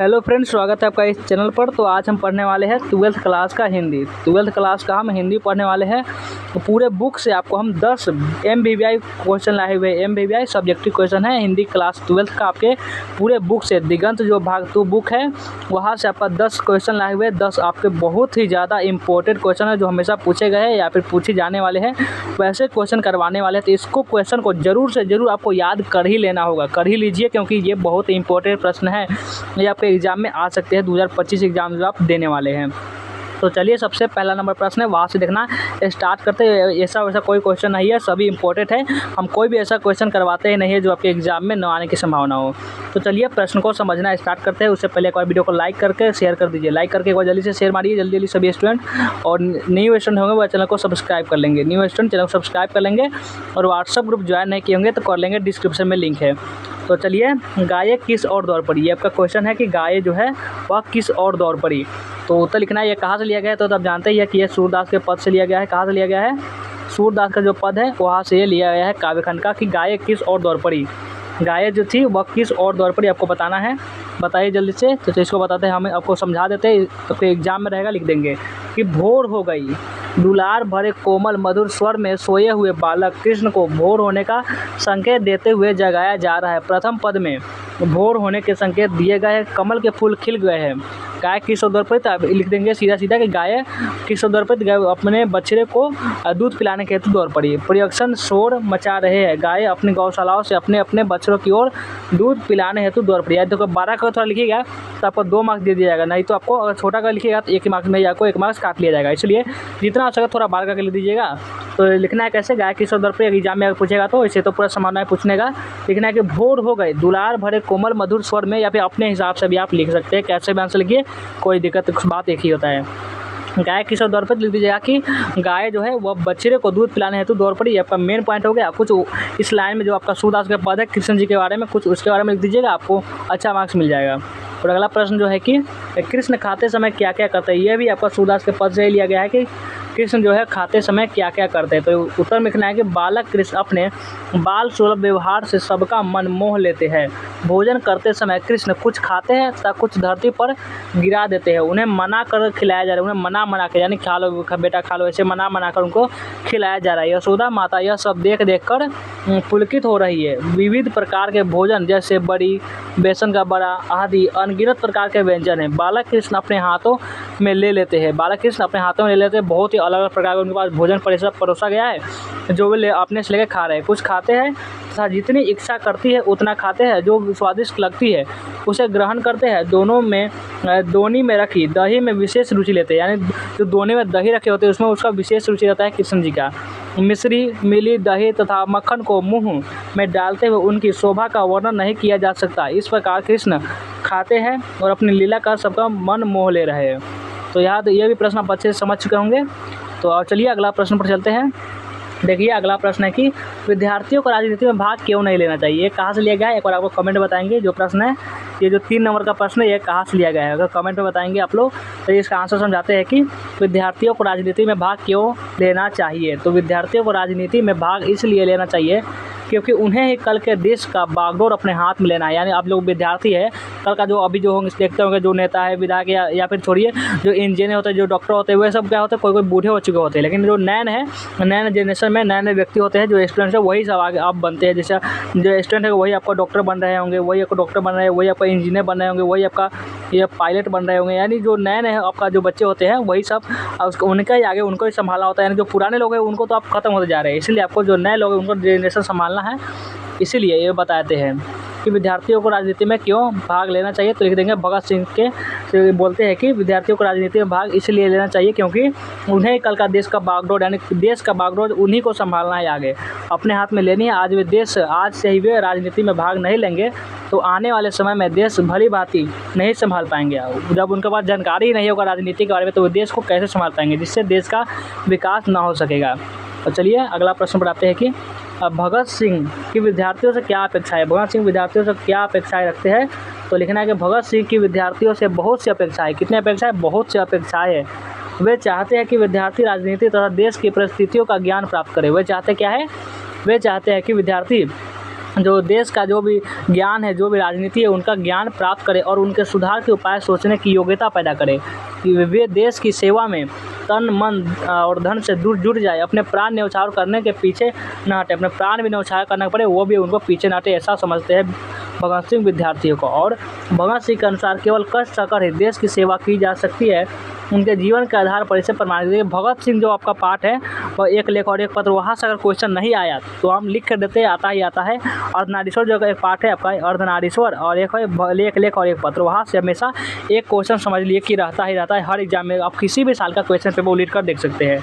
Hello friends, स्वागत है आपका इस चैनल पर। तो आज हम पढ़ने वाले हैं 12th क्लास का हिंदी। 12th क्लास का हम हिंदी पढ़ने वाले हैं। तो पूरे बुक से आपको हम 10 MBBI क्वेश्चन लाए हुए। MBBI सब्जेक्टिव क्वेश्चन है हिंदी क्लास 12th का। आपके पूरे बुक से दिगंत जो भाग 2 बुक है वहाँ से आपका 10 क्वेश्चन लाए हुए। 10 आपके बहुत ही ज़्यादा इंपॉर्टेंट क्वेश्चन है जो हमेशा पूछे गए हैं या फिर पूछे जाने वाले हैं, वैसे क्वेश्चन करवाने वाले हैं। तो इसको क्वेश्चन को ज़रूर से ज़रूर आपको याद कर ही लेना होगा, कर ही लीजिए, क्योंकि ये बहुत इंपॉर्टेंट प्रश्न है। ये आपके एग्ज़ाम में आ सकते हैं। 2025 एग्ज़ाम जो आप देने वाले हैं। तो चलिए, सबसे पहला नंबर प्रश्न है, वहाँ से देखना स्टार्ट करते हैं। ऐसा वैसा कोई क्वेश्चन नहीं है, सभी इंपॉर्टेंट है। हम कोई भी ऐसा क्वेश्चन करवाते ही नहीं है जो आपके एग्जाम में न आने की संभावना हो। तो चलिए प्रश्न को समझना स्टार्ट करते हैं। उससे पहले एक बार वीडियो को लाइक करके शेयर कर दीजिए। लाइक करके एक बार जल्दी से शेयर मारिए, जल्दी जल्दी सभी स्टूडेंट। और न्यू स्टूडेंट होंगे वह चैनल को सब्सक्राइब कर लेंगे। न्यू स्टूडेंट चैनल को सब्सक्राइब कर लेंगे। और व्हाट्सअप ग्रुप ज्वाइन नहीं किए होंगे तो कर लेंगे, डिस्क्रिप्शन में लिंक है। तो चलिए, गाय किस और दौर पड़ी, ये आपका क्वेश्चन है कि गाय जो है वह किस और दौर पड़ी। तो उत्तर लिखना है। ये कहाँ से लिया गया है, तो आप जानते ही है कि ये सूरदास के पद से लिया गया है। कहाँ से लिया गया है? सूरदास का जो पद है वहाँ से ये लिया गया है काव्यखंड का, कि गाय किस और दौर पड़ी। गाय जो थी वह किस और दौर पड़ी आपको बताना है। बताइए जल्दी से। तो इसको बताते हैं, हमें आपको समझा देते हैं, आपके एग्जाम में रहेगा, लिख देंगे कि भोर हो गई, दुलार भरे कोमल मधुर स्वर में सोए हुए बालक कृष्ण को भोर होने का संकेत देते हुए जगाया जा रहा है। प्रथम पद में भोर होने के संकेत दिए गए हैं, कमल के फूल खिल गए हैं। गाय किस दौर पर, तो लिख देंगे सीधा सीधा कि गाय किस दौर पर, गाय अपने बछड़े को दूध पिलाने के हेतु दौड़ पड़ी। प्रियक्षण शोर मचा रहे हैं, गाय अपनी गौशालाओं से अपने अपने बछड़ों की ओर दूध पिलाने हेतु दौड़ पड़ी। देखो 12 का थोड़ा लिखिएगा तो आपको 2 मार्क्स दे दिया जाएगा, नहीं तो आपको अगर छोटा का लिखिएगा तो 1 मार्क्स में आपको 1 मार्क्स काट लिया जाएगा। इसलिए जितना हो सके थोड़ा 12 का लिख दीजिएगा। तो लिखना है कैसे, गाय किस दौर पर एग्जाम में अगर पूछेगा तो इसे तो पूरा संभावना है पूछने का। लिखना है कि भोर हो गए दुलार भरे कोमल मधुर स्वर में, या फिर अपने हिसाब से भी आप लिख सकते हैं, कैसे भी आंसर लिखिए, कोई दिक्कत बात एक ही होता है। गाय किस दौर पर लिख दीजिएगा कि गाय जो है वह बछड़े को दूध पिलाने हेतु दौड़ पड़ी। आपका मेन पॉइंट हो गया। कुछ इस लाइन में जो आपका सूरदास के पद है कृष्ण जी के बारे में, कुछ उसके बारे में लिख दीजिएगा, आपको अच्छा मार्क्स मिल जाएगा। और अगला प्रश्न जो है कि कृष्ण खाते समय क्या क्या करते हैं, यह भी आपका सूरदास के पद से ही लिया गया है कि कृष्ण जो है खाते समय क्या क्या करते हैं। तो उत्तर में लिखना है कि बालक कृष्ण अपने बाल सुलभ व्यवहार से सबका मन मोह लेते हैं। भोजन करते समय कृष्ण कुछ खाते हैं तथा कुछ धरती पर गिरा देते हैं। उन्हें मना कर खिलाया जा रहा है, उन्हें मना कर, यानी खा लो बेटा खा लो, ऐसे मना कर उनको खिलाया जा रहा है। यशोदा माता यह सब देख देख कर पुलकित हो रही है। विविध प्रकार के भोजन जैसे बड़ी, बेसन का बड़ा आदि अनगिनत प्रकार के व्यंजन हैं बालक कृष्ण अपने हाथों में ले लेते हैं। बालक कृष्ण अपने हाथों में ले लेते हैं। बहुत ही अलग अलग प्रकार के उनके पास भोजन परोसा गया है जो वे अपने से लेकर खा रहे हैं। कुछ खाते हैं तथा जितनी इच्छा करती है उतना खाते हैं, जो स्वादिष्ट लगती है उसे ग्रहण करते हैं। दोनी में रखी दही में विशेष रुचि लेते हैं, यानी जो दोनी में दही रखे होते हैं उसमें उसका विशेष रुचि रहता है कृष्ण जी का। मिश्री मिली दही तथा मक्खन को मुंह में डालते हुए उनकी शोभा का वर्णन नहीं किया जा सकता। इस प्रकार कृष्ण खाते हैं और अपनी लीला का सबका मन मोह ले रहे हैं। तो ये भी प्रश्न आप अच्छे से समझ चुके होंगे। तो चलिए अगला प्रश्न पर चलते हैं। देखिए अगला प्रश्न है कि विद्यार्थियों को राजनीति में भाग क्यों नहीं लेना चाहिए। कहाँ से लिया गया है, एक बार आपको कमेंट में बताएंगे। जो प्रश्न है, ये जो 3 नंबर का प्रश्न है, ये कहाँ से लिया गया है, अगर कमेंट में बताएंगे आप लोग तो इसका आंसर समझाते हैं कि विद्यार्थियों को राजनीति में भाग क्यों लेना चाहिए। तो विद्यार्थियों को राजनीति में भाग इसलिए लेना चाहिए क्योंकि उन्हें ही कल के देश का बागडोर अपने हाथ में लेना है। यानी आप लोग विद्यार्थी है, कल का जो अभी जो होंगे देखते होंगे, जो नेता है, विधायक या फिर छोड़िए जो इंजीनियर होते हैं, जो डॉक्टर होते हैं, वे सब क्या होते हैं, कोई बूढ़े हो चुके होते हैं। लेकिन जो नए जनरेशन में नए व्यक्ति होते हैं, जो स्टूडेंट्स है, वही सब आगे आप बनते हैं। जैसे जो स्टूडेंट है वही आपका डॉक्टर बन रहे होंगे, वही आपको डॉक्टर बन रहे हैं, वही आपका इंजीनियर बन रहे होंगे, वही आपका ये पायलट बन रहे होंगे। यानी जो नए आपका जो बच्चे होते हैं वही सब उनका ही आगे उनको ही संभालना होता है। यानी जो पुराने लोग हैं उनको तो आप खत्म होते जा रहे हैं, इसलिए आपको जो नए लोग हैं उनको जनरेशन संभालना है। इसीलिए ये बताते हैं कि विद्यार्थियों को राजनीति में क्यों भाग लेना चाहिए। तो लिख देंगे भगत सिंह के बोलते हैं कि विद्यार्थियों को राजनीति में भाग इसलिए लेना चाहिए क्योंकि उन्हें कल का देश का बागडोर, यानी देश का बागडोर उन्हीं को संभालना है, आगे अपने हाथ में लेनी है। आज से ही वे राजनीति में भाग नहीं लेंगे तो आने वाले समय में देश भली भांति नहीं संभाल पाएंगे। जब उनके पास जानकारी ही नहीं होगा राजनीति के बारे में तो वो देश को कैसे संभाल पाएंगे, जिससे देश का विकास ना हो सकेगा। तो चलिए अगला प्रश्न बढ़ाते हैं कि भगत सिंह की विद्यार्थियों से क्या अपेक्षा है। भगत सिंह विद्यार्थियों से क्या अपेक्षाएं रखते हैं। तो लिखना है कि भगत सिंह की विद्यार्थियों से बहुत सी अपेक्षाएं। कितनी अपेक्षाएं? बहुत सी अपेक्षाएं है। वे चाहते हैं कि विद्यार्थी राजनीति तथा देश की परिस्थितियों का ज्ञान प्राप्त करें। वे चाहते क्या है? वे चाहते हैं कि विद्यार्थी जो देश का जो भी ज्ञान है, जो भी राजनीति है, उनका ज्ञान प्राप्त करे और उनके सुधार के उपाय सोचने की योग्यता पैदा करे कि वे देश की सेवा में तन मन और धन से दूर जुड़ जाए, अपने प्राण न्यौछावर करने के पीछे न हटे, अपने प्राण भी न्यौछावर करना पड़े वो भी उनको पीछे न हटे, ऐसा समझते हैं भगत सिंह विद्यार्थियों को। और भगत सिंह के अनुसार केवल कष्ट सहकर ही देश की सेवा की जा सकती है, उनके जीवन के आधार पर इसे प्रमाणित है। भगत सिंह जो आपका पाठ है वह एक लेख और एक पत्र, वहाँ से अगर क्वेश्चन नहीं आया तो हम लिख कर देते हैं, आता ही आता है। अर्धनारीश्वर जो एक पाठ है आपका अर्धनारीश्वर और एक है एक लेख और एक पत्र, वहाँ से हमेशा एक क्वेश्चन समझ लिए कि रहता ही रहता है हर एग्जाम में, आप किसी भी साल का क्वेश्चन पेपर उलीट कर देख सकते हैं।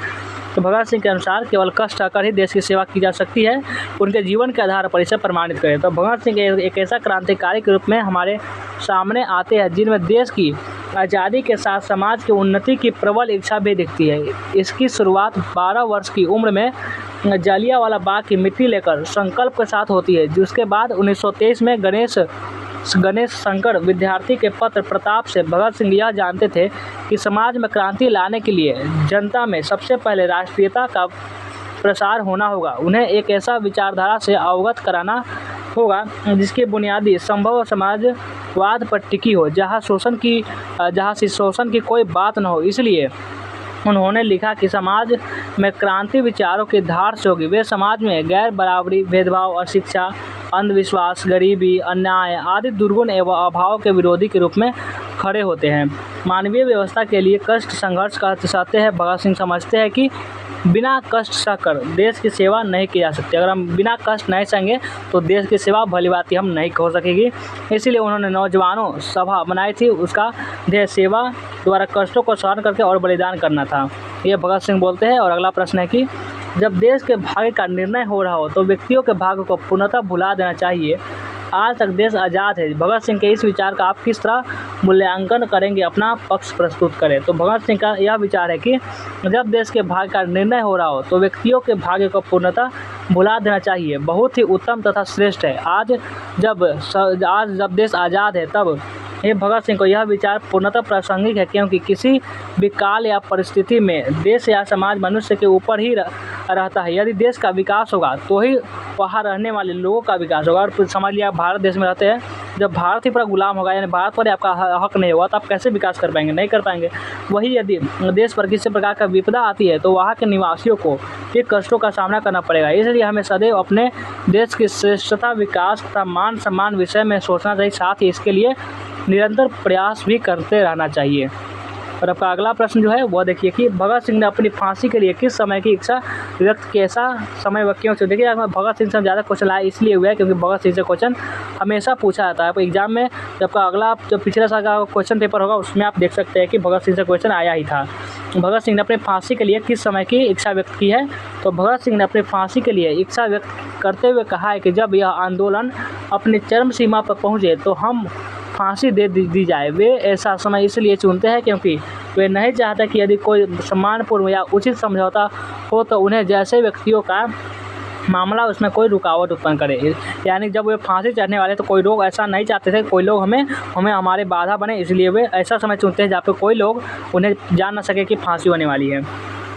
तो भगत सिंह के अनुसार केवल कष्ट सहकर ही देश की सेवा की जा सकती है, उनके जीवन के आधार पर इसे प्रमाणित करें। तो भगत सिंह एक ऐसा क्रांतिकारी के रूप में हमारे सामने आते हैं जिनमें देश की आज़ादी के साथ समाज की उन्नति की प्रबल इच्छा भी दिखती है। इसकी शुरुआत 12 वर्ष की उम्र में जलियांवाला बाग की मिट्टी लेकर संकल्प के साथ होती है, जिसके बाद 1923 में गणेश शंकर विद्यार्थी के पत्र प्रताप से भगत सिंह यह जानते थे कि समाज में क्रांति लाने के लिए जनता में सबसे पहले राष्ट्रीयता का प्रसार होना होगा। उन्हें एक ऐसा विचारधारा से अवगत कराना होगा जिसकी बुनियादी संभव समाजवाद पर टिकी हो, जहाँ शोषण की कोई बात न हो। इसलिए उन्होंने लिखा कि समाज में क्रांति विचारों की धार से होगी। वे समाज में गैर बराबरी, भेदभाव, अशिक्षा, अंधविश्वास, गरीबी, अन्याय आदि दुर्गुण एवं अभाव के विरोधी के रूप में खड़े होते हैं। मानवीय व्यवस्था के लिए कष्ट संघर्ष कर सकते हैं। भगत सिंह समझते हैं कि बिना कष्ट सहकर देश की सेवा नहीं की जा सकती। अगर हम बिना कष्ट नहीं सहेंगे तो देश की सेवा भलीभांति हम नहीं हो सकेगी। इसीलिए उन्होंने नौजवानों सभा बनाई थी, उसका ध्येय सेवा द्वारा कष्टों को सहन करके और बलिदान करना था, ये भगत सिंह बोलते हैं। और अगला प्रश्न है कि जब देश के भाग्य का निर्णय हो रहा हो तो व्यक्तियों के भाग्य को पूर्णतः भुला देना चाहिए। आज तक देश आज़ाद है। भगत सिंह के इस विचार का आप किस तरह मूल्यांकन करेंगे, अपना पक्ष प्रस्तुत करें। तो भगत सिंह का यह विचार है कि जब देश के भाग्य का निर्णय हो रहा हो तो व्यक्तियों के भाग्य को पूर्णतः भुला देना चाहिए। बहुत ही उत्तम तथा श्रेष्ठ है। आज जब देश आज़ाद है तब ये भगत सिंह को यह विचार पूर्णतः प्रासंगिक है, क्योंकि किसी भी काल या परिस्थिति में देश या समाज मनुष्य के ऊपर ही रहता है। यदि देश का विकास होगा तो ही वहाँ रहने वाले लोगों का विकास होगा। और समझ लिया, आप भारत देश में रहते हैं, जब भारत ही पूरा गुलाम होगा, यानी भारत पर आपका हक नहीं होगा, तो आप कैसे विकास कर पाएंगे? नहीं कर पाएंगे। वही यदि देश पर किसी प्रकार का विपदा आती है तो वहाँ के निवासियों को ये कष्टों का सामना करना पड़ेगा। इसलिए हमें सदैव अपने देश की श्रेष्ठता, विकास तथा मान सम्मान विषय में सोचना चाहिए, साथ ही इसके लिए निरंतर प्रयास भी करते रहना चाहिए। और आपका अगला प्रश्न जो है वो देखिए कि भगत सिंह ने अपनी फांसी के लिए किस समय की इच्छा व्यक्त की, ऐसा समय वह क्यों चुना? देखिए भगत सिंह से ज़्यादा क्वेश्चन आया इसलिए हुआ है क्योंकि भगत सिंह से क्वेश्चन हमेशा पूछा जाता है। आपको एग्जाम में जब का अगला जो पिछले साल का क्वेश्चन पेपर होगा उसमें आप देख सकते हैं कि भगत सिंह से क्वेश्चन आया ही था। भगत सिंह ने अपनी फांसी के लिए किस समय की इच्छा व्यक्त की है? तो भगत सिंह ने अपनी फांसी के लिए इच्छा व्यक्त करते हुए कहा है कि जब यह आंदोलन अपनी चरम सीमा पर पहुँचे तो हम फांसी दे दी जाए। वे ऐसा समय इसलिए चुनते हैं क्योंकि वे नहीं चाहते कि यदि कोई सम्मानपूर्ण या उचित समझौता हो तो उन्हें जैसे व्यक्तियों का मामला उसमें कोई रुकावट उत्पन्न करे। यानी जब वे फांसी चढ़ने वाले तो कोई लोग ऐसा नहीं चाहते थे कोई लोग हमें हमारे बाधा बने, इसलिए वे ऐसा समय चुनते हैं जहाँ पे कोई लोग उन्हें जान ना सके कि फांसी होने वाली है।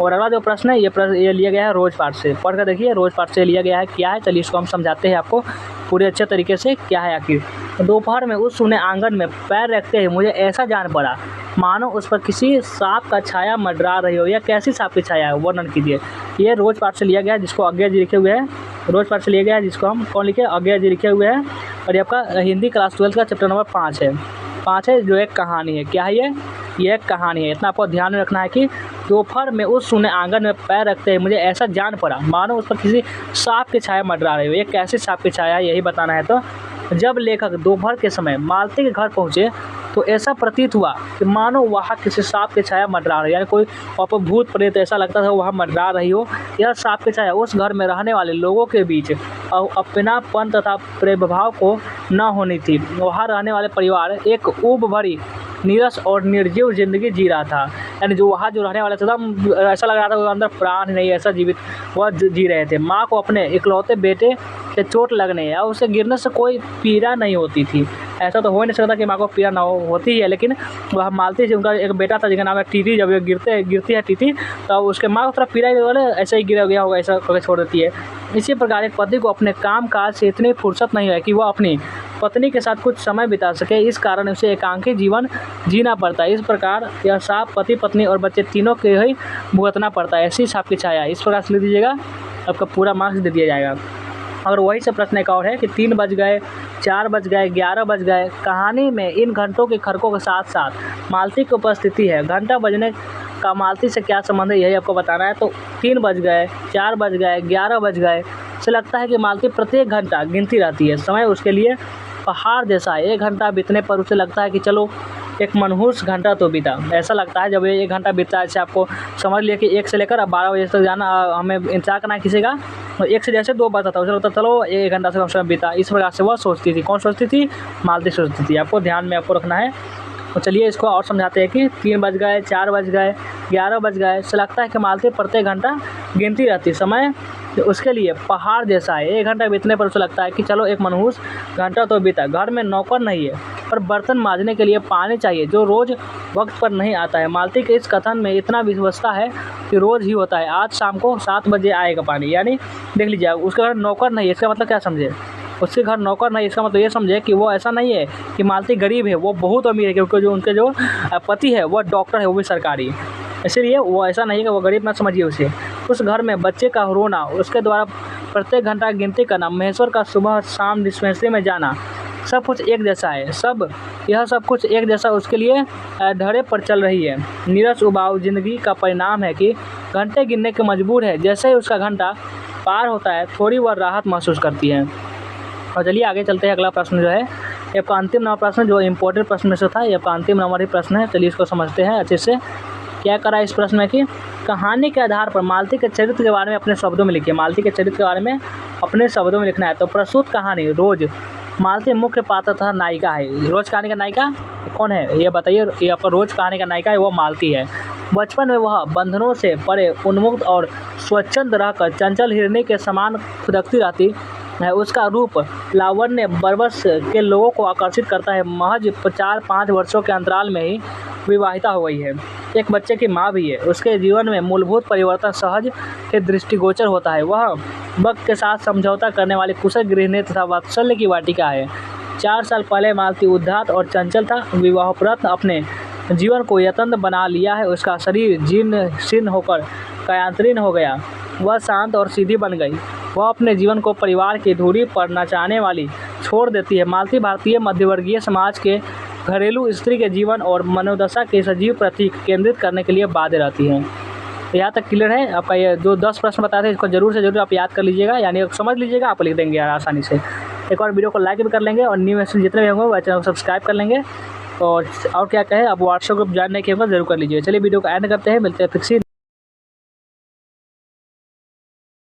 और अगला जो प्रश्न है ये लिया गया है रोजपाठ से, पढ़ कर देखिए रोजपाठ से लिया गया है। क्या है चलिए इसको हम समझाते हैं आपको पूरे अच्छे तरीके से क्या है आखिर। दोपहर में उस सूने आंगन में पैर रखते ही मुझे ऐसा जान पड़ा मानो उस पर किसी सांप का छाया मंडरा रही हो। या कैसी सांप की छाया है वर्णन कीजिए। ये रोजपाठ से लिया गया है जिसको अज्ञा जी लिखे हुए हैं। रोजपाठ से लिया गया है जिसको हम कौन लिखे? अज्ञा जी लिखे हुए हैं। और ये आपका हिंदी क्लास 12 का चैप्टर नंबर 5 है जो एक कहानी है। क्या है ये एक कहानी है। इतना आपको ध्यान में रखना है कि दोपहर में उस सूने आंगन में पैर रखते ही मुझे ऐसा जान पड़ा मानो उस पर किसी सांप की छाया मंडरा रही हो। ये कैसी सांप की छाया है यही बताना है। तो जब लेखक दोपहर के समय मालती के घर पहुँचे तो ऐसा प्रतीत हुआ कि मानो वहाँ किसी सांप की छाया मंडरा रही, यानी कोई भूत प्रेत ऐसा लगता था वहाँ मंडरा रही हो। यह सांप की छाया उस घर में रहने वाले लोगों के बीच अपनापन तथा प्रेमभाव को न होनी थी। वहाँ रहने वाले परिवार एक ऊब भरी, नीरस और निर्जीव जिंदगी जी रहा था। यानी जो वहाँ जो रहने वाले थे एकदम ऐसा लग रहा था वो अंदर प्राण नहीं, ऐसा जीवित वह जी रहे थे। माँ को अपने इकलौते बेटे से चोट लगने या उसे गिरने से कोई पीड़ा नहीं होती थी। ऐसा तो हो नहीं सकता कि माँ को पीड़ा ना होती है, लेकिन वह मालती से उनका एक बेटा था जिसका नाम है टीटी। जब ये गिरती है टीटी तो उसके माँ को थोड़ा पीड़ा ही वाले ऐसे ही गिरा गया होगा, ऐसा करके छोड़ देती है। इसी प्रकार एक पति को अपने काम काज से इतनी फुर्सत नहीं है कि वह अपनी पत्नी के साथ कुछ समय बिता सके, इस कारण उसे एकांकी जीवन जीना पड़ता है। इस प्रकार यह साप पति पत्नी और बच्चे तीनों के ही भुगतना पड़ता है। ऐसी साप की छाया। इस प्रकार से लिख दीजिएगा, आपका पूरा मार्क्स दे दिया जाएगा। और वही से प्रश्न एक और है कि 3 बज गए, 4 बज गए, 11 बज गए। कहानी में इन घंटों के खड़कों के साथ साथ मालती की उपस्थिति है। घंटा बजने का मालती से क्या संबंध है, यही आपको बताना है। तो 3 बज गए, 4 बज गए, 11 बज गए से लगता है कि मालती प्रत्येक घंटा गिनती रहती है। समय उसके लिए पहाड़ जैसा है। 1 घंटा बीतने पर उसे लगता है कि चलो एक मनहूस घंटा तो बीता। ऐसा लगता है जब ये 1 घंटा बीतता है। जैसे आपको समझ लिया कि 1 से लेकर 12 बजे तक जाना, हमें इंतजार करना है किसी का, तो 1 से जैसे 2 बजता था उसे लगता चलो 1 घंटा से कम समय बीता। इस प्रकार से वह सोचती थी। कौन सोचती थी? मालती सोचती थी। आपको ध्यान में आपको रखना है। तो चलिए इसको और समझाते हैं कि 3 बज गए, 4 बज गए, 11 बज गए से लगता है कि मालती प्रत्येक घंटा गिनती रहती। समय उसके लिए पहाड़ जैसा है। 1 घंटा बीतने पर उसे लगता है कि चलो एक मनहूस घंटा तो बीता। घर में नौकर नहीं है पर बर्तन मांजने के लिए पानी चाहिए जो रोज़ वक्त पर नहीं आता है। मालती के इस कथन में इतना विश्वसता है कि रोज़ ही होता है। आज शाम को 7 बजे आएगा पानी। यानी देख लीजिए, उसके घर नौकर नहीं है। इसका मतलब क्या समझे? उसके घर नौकर नहीं, इसका मतलब ये समझे कि वो ऐसा नहीं है कि मालती गरीब है, वो बहुत अमीर है, क्योंकि जो उनके जो पति है वो डॉक्टर है, वो भी सरकारी। इसीलिए वो ऐसा नहीं है कि वो गरीब, ना समझिए उसे। उस घर में बच्चे का रोना, उसके द्वारा प्रत्येक घंटा गिनती करना, महेश्वर का सुबह शाम डिस्पेंसरी में जाना, सब कुछ एक जैसा है। यह सब कुछ एक जैसा उसके लिए धड़े पर चल रही है। नीरस उबाऊ जिंदगी का परिणाम है कि घंटे गिनने के मजबूर है। जैसे ही उसका घंटा पार होता है थोड़ी वह राहत महसूस करती है। और चलिए आगे चलते हैं। अगला प्रश्न जो है ये आपका अंतिम नंबर प्रश्न, जो इम्पोर्टेंट प्रश्न में से था, ये आपका अंतिम नंबर ही प्रश्न है। चलिए इसको समझते हैं अच्छे से। क्या करा इस प्रश्न में कि कहानी के आधार पर मालती के चरित्र के बारे में अपने शब्दों में लिखिए। मालती के चरित्र के बारे में अपने शब्दों में लिखना है। तो प्रस्तुत कहानी रोज। मालती मुख्य पात्र तथा नायिका है। रोज कहानी का नायिका कौन है ये बताइए? ये आपका रोज कहानी का नायिका है वो मालती है। बचपन में वह बंधनों से परे उन्मुक्त और स्वच्छंद रहकर चंचल हिरनी के समान खुदकती रहती है। उसका रूप लावण्य बरबस के लोगों को आकर्षित करता है। महज 4-5 वर्षों के अंतराल में ही विवाहिता हो गई है। एक बच्चे की माँ भी है। उसके जीवन में मूलभूत परिवर्तन सहज के दृष्टिगोचर होता है। वह वक्त के साथ समझौता करने वाली कुशल गृहिणी तथा वात्सल्य की वाटिका है। 4 साल पहले मालती उद्धात और चंचल था। विवाहोपरांत अपने जीवन को यतन बना लिया है। उसका शरीर जीर्ण शीर्ण होकर कायांतरीण हो गया। वह शांत और सीधी बन गई। वह अपने जीवन को परिवार की धुरी पर नचाने वाली छोड़ देती है। मालती भारतीय मध्यवर्गीय समाज के घरेलू स्त्री के जीवन और मनोदशा के सजीव प्रतीक केंद्रित करने के लिए बाध्य रहती हैं। यहाँ तक क्लियर है? आपका ये जो 10 प्रश्न बताए थे इसको जरूर से जरूर आप याद कर लीजिएगा, यानी समझ लीजिएगा, आप लिख देंगे यार आसानी से। एक और वीडियो को लाइक भी कर लेंगे और न्यू मैसेज जितने भी होंगे वह चैनल को सब्सक्राइब कर लेंगे। और क्या कहें, आप व्हाट्सएप ग्रुप ज्वाइन नहीं किया होगा जरूर कर लीजिए। चलिए वीडियो को एंड करते हैं, मिलते हैं फिर से।